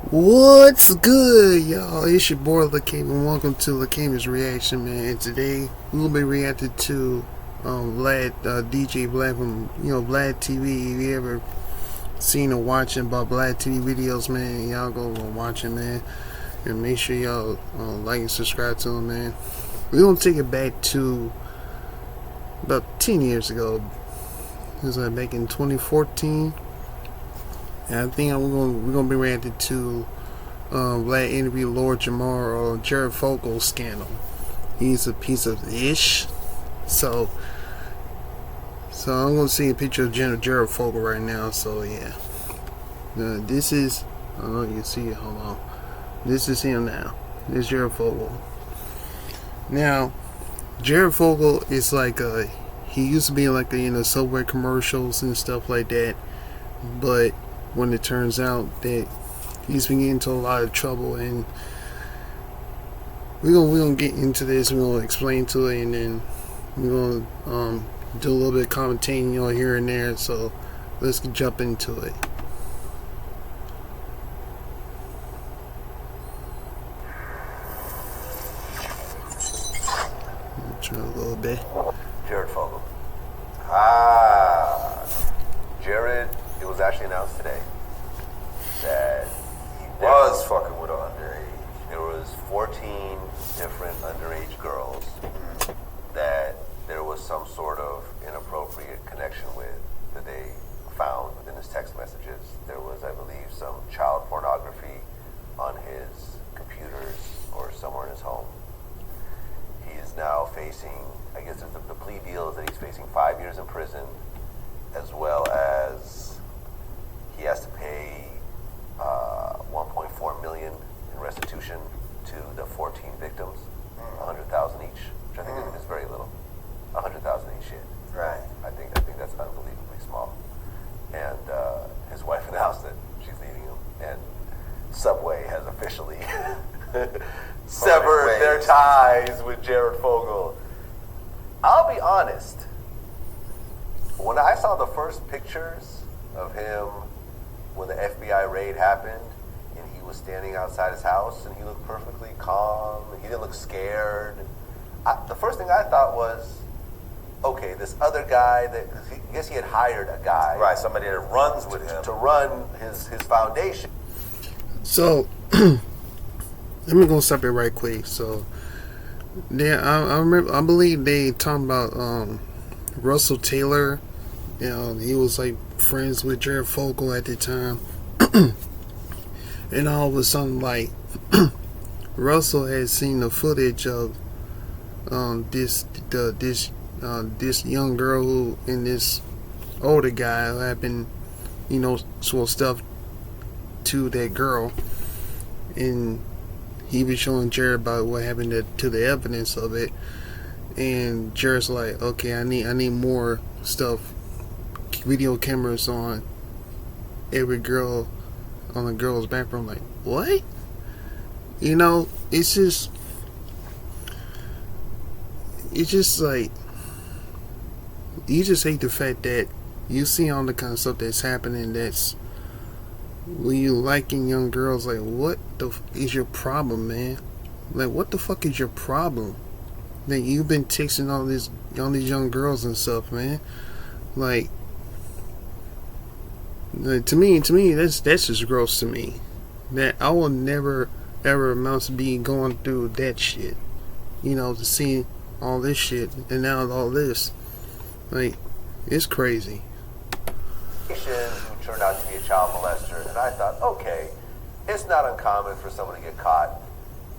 What's good, y'all? It's your boy Lakeem, and welcome to Lakeem's Reaction, man. Today we'll be reacting to Vlad, DJ Vlad from Vlad TV. If you ever seen or watching about Vlad TV videos, man, y'all go watch it, man, and make sure y'all like and subscribe to him, man. We're gonna take it back to about 10 years ago. It was back in 2014. And I think we're gonna be reacting to Vlad interview Lord Jamar or Jared Fogle scandal. He's a piece of ish. So I'm gonna see a picture of Jared Fogle right now. So yeah, this is, I don't know if you can see it. Hold on, this is him now. This is Jared Fogle. Now, Jared Fogle is like he used to be like Subway commercials and stuff like that, but when it turns out that he's been getting into a lot of trouble, and we're gonna get into this. We're gonna explain to it, and then we're gonna do a little bit of commentating, here and there. So let's jump into it. Try a little bit. Jared Fogle. Jared, it was actually announced today that he was fucking with an underage. There was 14 different underage girls that there was some sort of inappropriate connection with that they found within his text messages. There was, I believe, some child pornography on his computers or somewhere in his home. He is now facing, I guess the plea deal is that he's facing 5 years in prison, as well as he has to pay 1.4 million in restitution to the 14 victims, 100,000 each, which I think is very little. 100,000 each shit. Right. I think that's unbelievably small. And his wife announced that she's leaving him, and Subway has officially severed their ties with Jared Fogle. I'll be honest. When I saw the first pictures of him when the FBI raid happened, and he was standing outside his house, and he looked perfectly calm, and he didn't look scared. The first thing I thought was, okay, this other guy I guess he had hired a guy, Right, somebody that runs with him to run his foundation. So let me go stop it right quick. So yeah, I remember. I believe they talking about Russell Taylor. He was like friends with Jared Fogle at the time, and all of a sudden, like Russell had seen the footage of this young girl who and this older guy who had been, sort of stuff to that girl, and he was showing Jared about what happened to the evidence of it, and Jared's like, okay, I need more stuff, video cameras on every girl, on the girl's background. Like, what? It's just like, you just hate the fact that you see all the kind of stuff that's happening. That's when you liking young girls. Like, what is your problem, man? Like, what the fuck is your problem? That you've been texting all these young girls and stuff, man. Like to me, that's just gross to me. That I will never ever amount to be going through that shit. To see all this shit and now all this, like, it's crazy. Who turned out to be a child molester, and I thought, okay, it's not uncommon for someone to get caught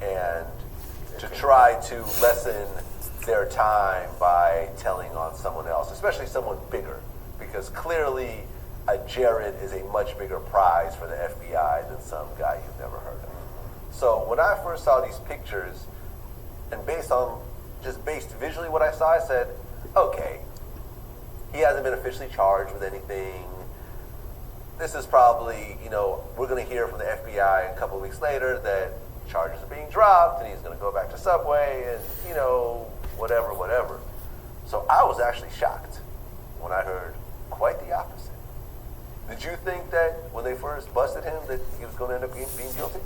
and to try to lessen their time by telling on someone else, especially someone bigger, because clearly a Jared is a much bigger prize for the FBI than some guy you've never heard of. So when I first saw these pictures, and based visually what I saw, I said, okay, he hasn't been officially charged with anything. This is probably, we're going to hear from the FBI a couple of weeks later that charges are being dropped, and he's going to go back to Subway, and, whatever. So I was actually shocked when I heard quite the opposite. Did you think that when they first busted him that he was going to end up being guilty?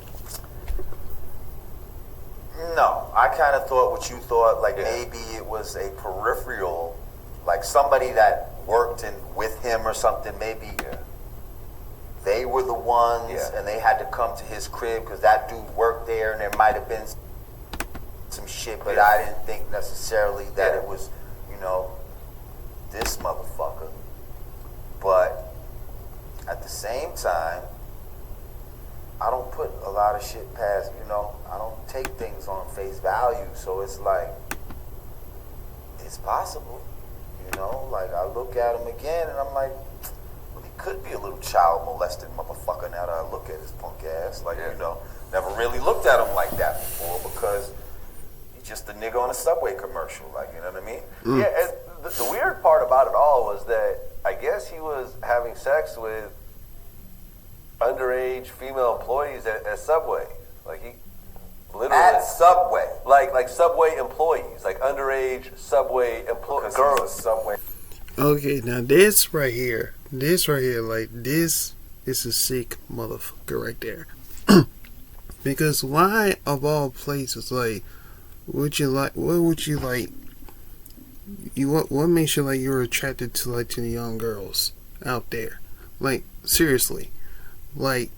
No, I kind of thought what you thought. Like maybe it was a peripheral, like somebody that worked with him or something. Maybe they were the ones, and they had to come to his crib because that dude worked there, and there might have been some shit. But I didn't think necessarily that it was, this motherfucker. But at the same time, I don't put a lot of shit past, I don't take things on face value. So it's like, it's possible, like I look at him again and I'm like, well, he could be a little child molested motherfucker now that I look at his punk ass. Like, never really looked at him like that before because he's just a nigga on a Subway commercial. Like, you know what I mean? Yeah, and the weird part about it all was that I guess he was having sex with underage female employees at Subway. Like he literally at Subway, like Subway employees, like underage Subway girls. Subway. Okay, now this right here, like this is a sick motherfucker right there. Because why of all places, like, what would you like? What makes you like you're attracted to the young girls out there? Like, seriously, like,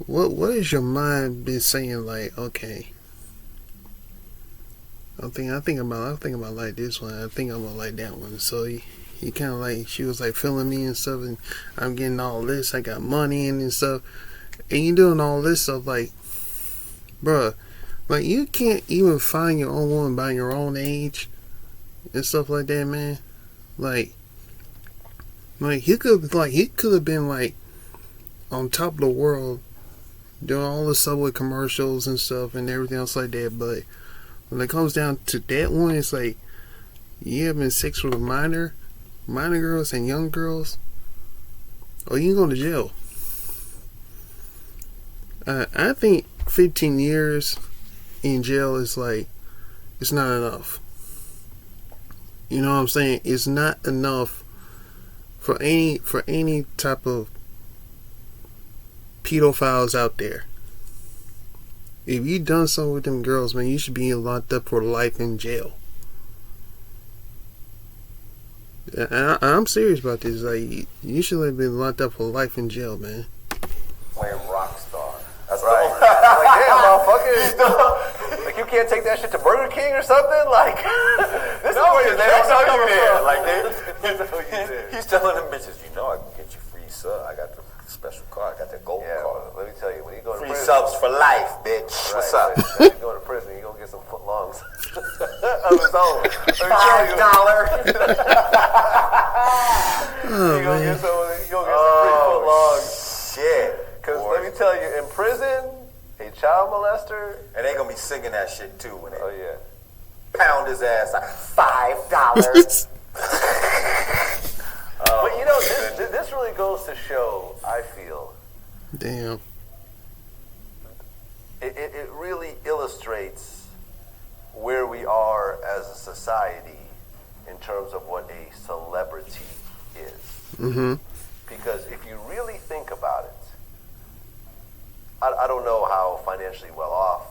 what is your mind been saying? Like, okay, I think about like this one. I think I'm gonna like that one. So he kind of like, she was like feeling me and stuff, and I'm getting all this. I got money and stuff, and you doing all this stuff. Like, bruh, like you can't even find your own woman by your own age and stuff like that, man. Like he could have been like on top of the world doing all the Subway commercials and stuff and everything else like that, but when it comes down to that one, it's like you having sex with minor girls and young girls, or you can go to jail. I think 15 years in jail is like, it's not enough. You know what I'm saying? It's not enough for any type of pedophiles out there. If you done something with them girls, man, you should be locked up for life in jail. I'm serious about this. Like, you should have been locked up for life in jail, man. Playing rock star. That's right. Like, damn, motherfucker. Like, you can't take that shit to Burger King or something? Like, this is where they don't know you there. Like, he's telling them bitches, I can get you free sub. I got the special card. I got that gold card. Well, let me tell you, when you go to free prison, subs for life, bitch. Right, What's up? When you go to prison, you're going to get some footlongs of his own. $5. You're going to get some free footlongs. Shit. Because let me tell you, in prison, a child molester. And they going to be singing that shit too when they pound his ass like $5. But this really goes to show, I feel. Damn. It really illustrates where we are as a society in terms of what a celebrity is. Mm-hmm. Because if you really think about it, I don't know how financially well off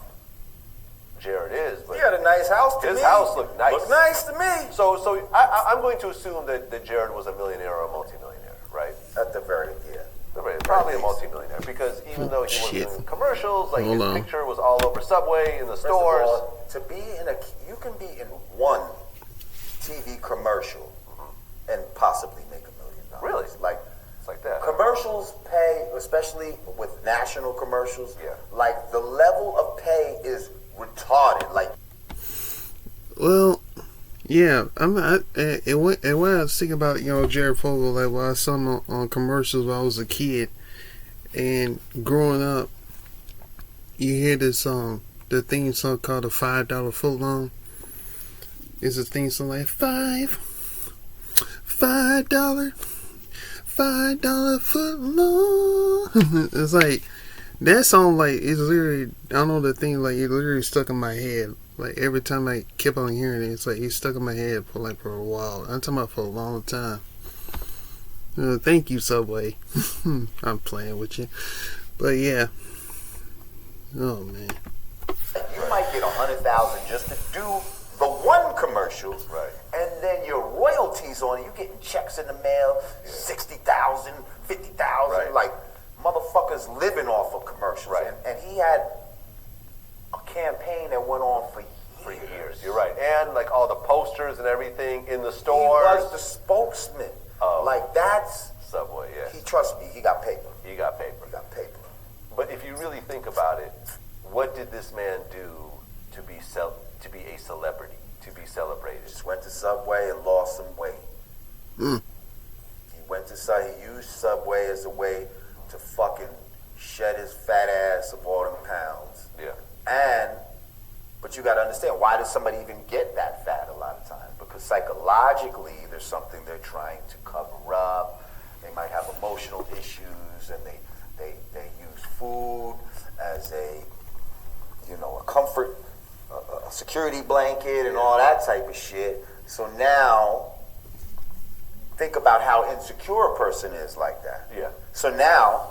Jared is, but he had a nice house to me. His house looked nice. Looked nice to me. So I'm going to assume that Jared was a millionaire or a multimillionaire, right? At the very probably a multimillionaire, because even though he was doing commercials, like his picture was all over Subway in the stores. All, you can be in one TV commercial and possibly make $1 million. Really? Like, it's like that. Commercials pay, especially with national commercials. Yeah. Like the level of pay is retarded. Like, well, yeah, and when I was thinking about Jared Fogle, like when I saw him on commercials when I was a kid, and growing up, you hear this the theme song called the $5 footlong. It's a theme song like $5 footlong. It's like that song, like it's literally, I don't know, the thing, like it literally stuck in my head. Like every time I kept on hearing it, it's like it stuck in my head for a while. I'm talking about for a long time. Thank you, Subway. I'm playing with you. But yeah. Oh, man. You might get 100,000 just to do the one commercial, Right. and then your royalties on it. You getting checks in the mail, 60,000, 50,000, Right. like motherfuckers living off of commercials. Right. And he had a campaign that went on for years. You're right. And like all the posters and everything in the He stores. was the spokesman. Oh. Like that's Subway, yeah. he trust me. He got paper. You got paper. He got paper. But if you really think about it, what did this man do to be a celebrity, to be celebrated? Just went to Subway and lost some weight. Mm. He used Subway as a way to fucking shed his fat ass of all them pounds. Yeah. But you got to understand, why does somebody even get that fat a lot of times? Because psychologically, there's something they're trying to cover up. They might have emotional issues, and they use food as a comfort, a security blanket, and all that type of shit. So now, think about how insecure a person is like that. Yeah. So now,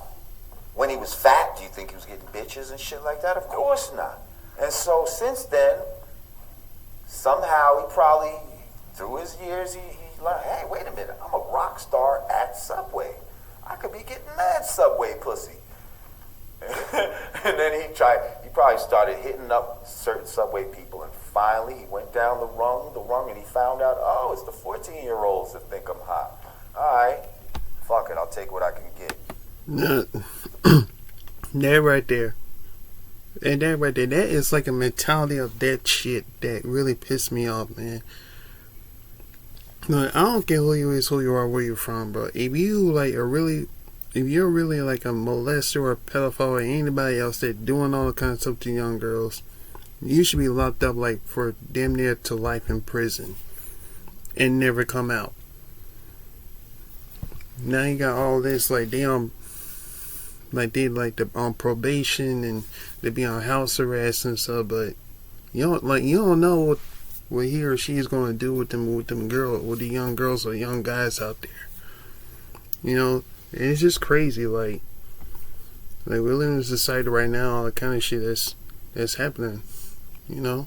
when he was fat, do you think he was getting bitches and shit like that? Of course not. And so since then, somehow he probably, through his years, he learned, hey, wait a minute, I'm a rock star at Subway. I could be getting mad Subway pussy. And then he probably started hitting up certain Subway people, and finally he went down the rung, and he found out, oh, it's the 14-year-olds that think I'm hot. All right, fuck it, I'll take what I can get. That right there. And that right there, that is like a mentality of that shit that really pissed me off, man. Like, I don't care who you is, who you are, where you're from, bro. If you're really like a molester or a pedophile or anybody else that doing all the kind of stuff to young girls, you should be locked up like for damn near to life in prison and never come out. Now you got all this like they on probation and they be on house arrest and stuff, but you don't know what he or she is going to do with the young girls or young guys out there. You know, and it's just crazy. Like we live in a society right now, all the kind of shit that's happening. You know.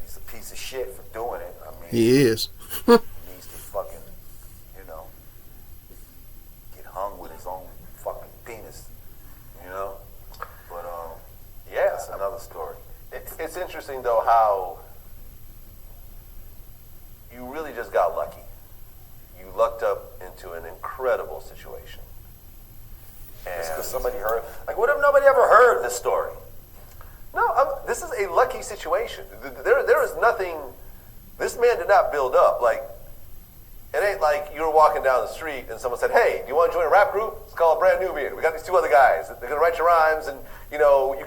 He's a piece of shit for doing it. I mean, He is. he needs to fucking, get hung with his own fucking penis, But yeah, that's another story. It's interesting though how you really just got lucky. You lucked up into an incredible situation. Just because somebody heard, like, what if nobody ever heard this story? No, this is a lucky situation. There is nothing. This man did not build up. Like, it ain't like you were walking down the street and someone said, "Hey, do you want to join a rap group? It's called Brand Nubian. We got these two other guys. They're gonna write your rhymes, and you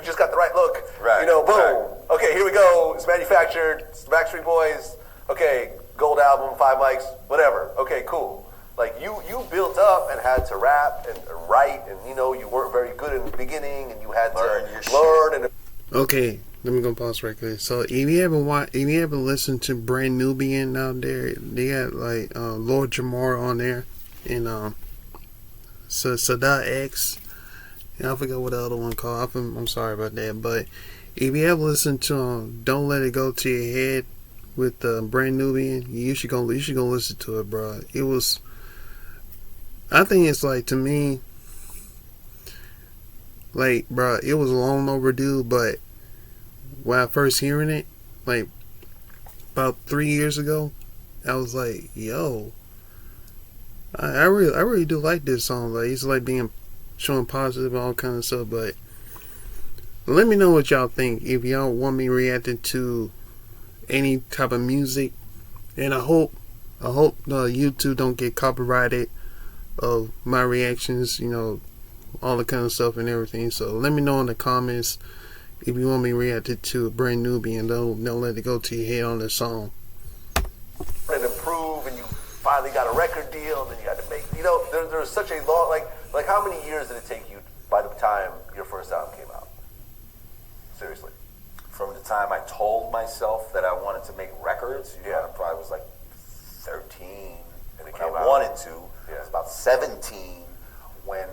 just got the right look. Right. Boom. Right. Okay, here we go. It's manufactured. It's the Backstreet Boys. Okay, gold album, 5 mics, whatever. Okay, cool. Like you built up and had to rap and write, and you weren't very good in the beginning, and you had to learn and." Okay, let me go pause right quick. So if you ever listen to Brand Nubian out there, they got like Lord Jamar on there, and Sadat X, and I forgot what the other one called. I'm sorry about that, but if you ever listen to Don't Let It Go to Your Head with Brand Nubian, you should go listen to it, bro. I think it's like, to me, like, bro, it was long overdue, but when I first hearing it, like, about 3 years ago, I was like, yo, I really do like this song. Like, it's like showing positive and all kind of stuff, but let me know what y'all think. If y'all want me reacting to any type of music, and I hope YouTube don't get copyrighted of my reactions, all the kind of stuff and everything. So let me know in the comments if you want me reacted to Brand Nubian. Don't let it go to your head on this song. And improve, and you finally got a record deal, and then you got to make. There's such a long, like how many years did it take you by the time your first album came out? Seriously. From the time I told myself that I wanted to make records, you know, I probably was like 13 And it when came I out. wanted to. Yeah. I was about 17 when,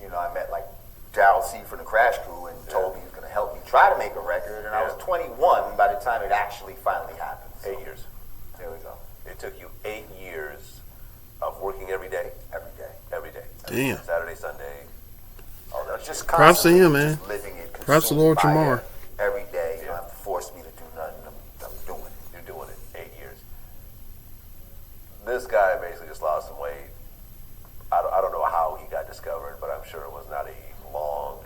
you know, I met like Daryl C from the Crash Crew and told me he was going to help me try to make a record. And I was 21 by the time it actually finally happened. So, 8 years. there we go. It took you 8 years of working every day. Every day. Every day. Damn. Saturday, Sunday. Oh, that's just Props to constantly him, man. just living it. Props to Lord consumed by Jamar. it every day. You don't have to force me to do nothing. I'm doing it. You're doing it 8 years. This guy basically just lost some weight. I don't know how he got discovered, but I'm sure it was not a long,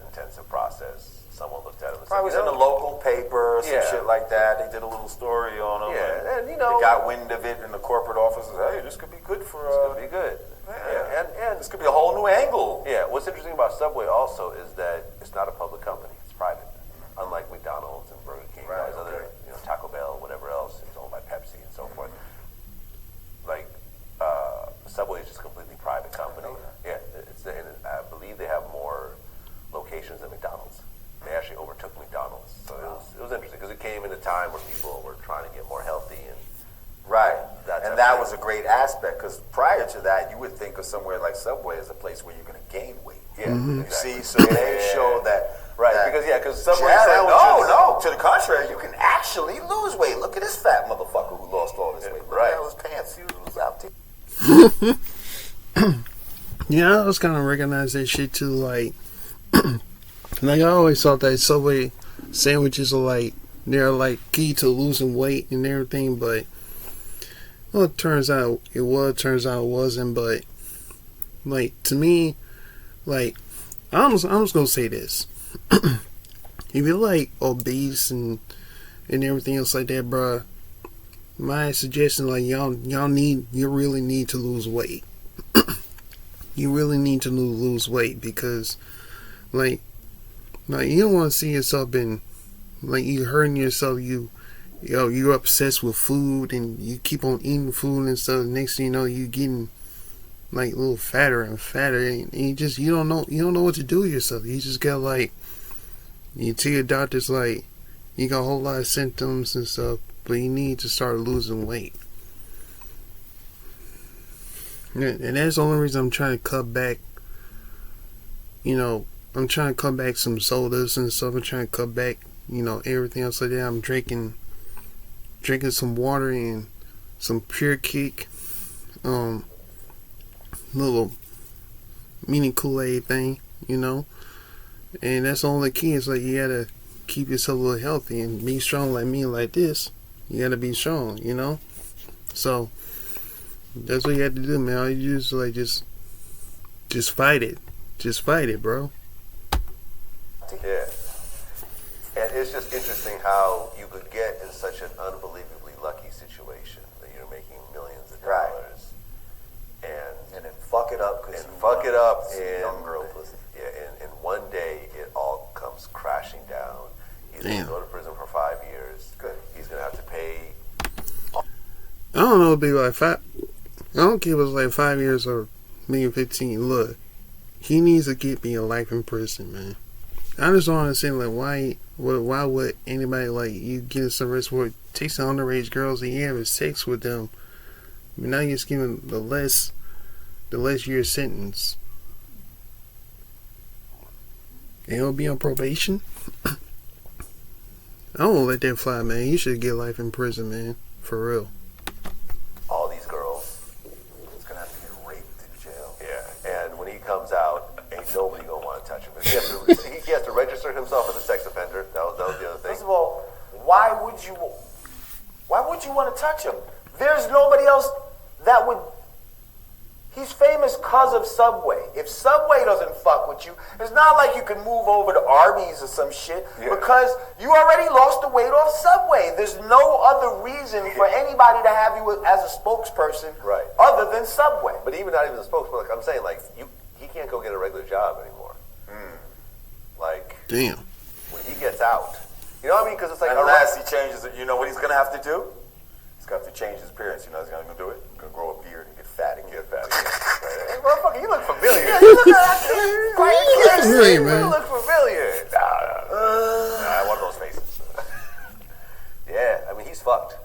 intensive process. Someone looked at him and said, Probably was in a local paper or some Yeah. shit like that. They did a little story on him. Yeah, and you know, they got wind of it in the corporate offices. Hey, this could be good for this could be good. yeah. And This could be a whole new angle. yeah, what's interesting about Subway also is that it's not a public company; it's private. Unlike McDonald's and Burger King, Right, and other, you know, Taco Bell, whatever else, it's owned by Pepsi and so forth. Like Subway is just a completely private company. Yeah, and I believe they have more locations than McDonald's. They actually overtook McDonald's, so it was interesting because it came in a time where people were trying to get more healthy and. Right. That type And that of was a great aspect because prior to that, you would think of somewhere like Subway as a place where you're going to gain weight. Yeah, You exactly. see, so they show that. Right, that because Subway Chad said, sandwiches. no. To the contrary, you can actually lose weight. Look at this fat motherfucker who lost all this weight. Look Right. at how his pants. He was out there. Yeah, I was kind of recognize that shit too. Like, like I always thought that Subway sandwiches are like they're like key to losing weight and everything, but well, it turns out it was. Turns out it wasn't. But like to me, like I'm just gonna say this: if you're like obese and everything else like that, bruh, my suggestion, like you really need to lose weight. You really need to lose weight because, like you don't want to see yourself in, like you hurting yourself. You're obsessed with food and you keep on eating food and stuff. Next thing you know, you getting like a little fatter and fatter, and you don't know what to do with yourself. You just got like you tell your doctors like you got a whole lot of symptoms and stuff, but you need to start losing weight. And that's the only reason I'm trying to cut back. You know, I'm trying to cut back some sodas and stuff. I'm trying to cut back, everything else like that. I'm drinking some water and some Pure Kick, little mini Kool-Aid thing, And that's the only key. It's like you gotta keep yourself a little healthy and be strong like me like this. You gotta be strong, So that's what you have to do, man. All you do is like just fight it. Just fight it, bro. Yeah. And it's just interesting how you could get in such an unbelievably lucky situation that you're making millions of dollars. And then fuck it up because and young girl pussy. Yeah, and one day it all comes crashing down. He's going to go to prison for 5 years. Good. He's going to have to pay. I don't know, it'd be like 5. I don't care if it's like 5 years or maybe 15. Look, he needs to get me a life in prison, man. I just don't understand, like, why would anybody, like, you get some arrest for take some underage girls and you have sex with them, but now you're just giving the less year sentence. And he'll be on probation? I don't let that fly, man. You should get life in prison, man. For real. All these girls. He's gonna have to get raped in jail. Yeah, and when he comes out, ain't nobody gonna want to touch him. He has to register himself as a sex offender. That was the other thing. First of all, why would you want to touch him? There's nobody else that would. He's famous because of Subway. If Subway doesn't fuck with you, it's not like you can move over to Arby's or some shit because you already lost the weight off Subway. There's no other reason for anybody to have you as a spokesperson other than Subway. But even not even the spokesman. Like I'm saying, like he can't go get a regular job anymore. Like damn. When he gets out, you know what I mean? Because it's like unless he changes it, you know what he's gonna have to do? He's gonna have to change his appearance. You know, he's gonna do it. He's gonna grow a beard and get fat again. Hey, motherfucker, you look familiar. Yeah, you look familiar, man. You look familiar. Nah. One of those faces. Yeah, I mean, he's fucked.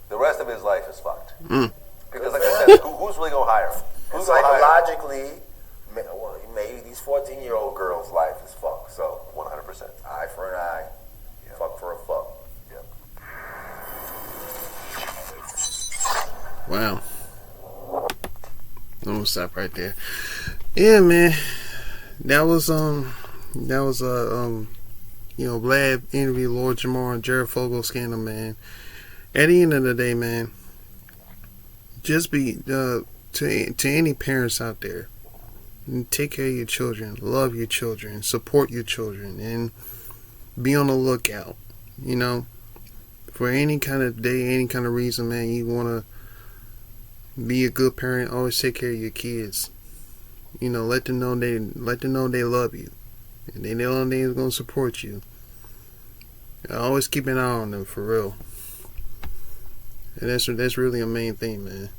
The rest of his life is fucked. Because, like I said, who's really gonna hire him? Who's gonna hire him? Psychologically, maybe these 14-year-old girls' life is fucked. So 100%. eye for an eye, fuck for a fuck. Wow. I'm gonna stop right there. Yeah, man. That was Vlad interview Lord Jamar and Jared Fogle scandal, man. At the end of the day, man, just be to any parents out there, take care of your children, love your children, support your children, and be on the lookout. You know, for any kind of day, any kind of reason, man, you wanna be a good parent. Always take care of your kids. You know, let them know they love you, and they know they're gonna support you. Always keep an eye on them, for real. And that's really a main thing, man.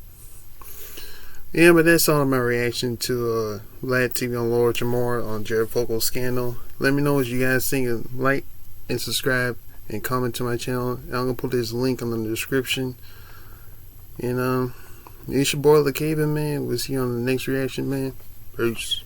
Yeah, but that's all my reaction to Vlad TV on Lord Jamar on Jared Fogle scandal. Let me know what you guys think. Like and subscribe and comment to my channel. I'm gonna put this link in the description. And it's your boy, the Caveman, man. We'll see you on the next reaction, man. Peace.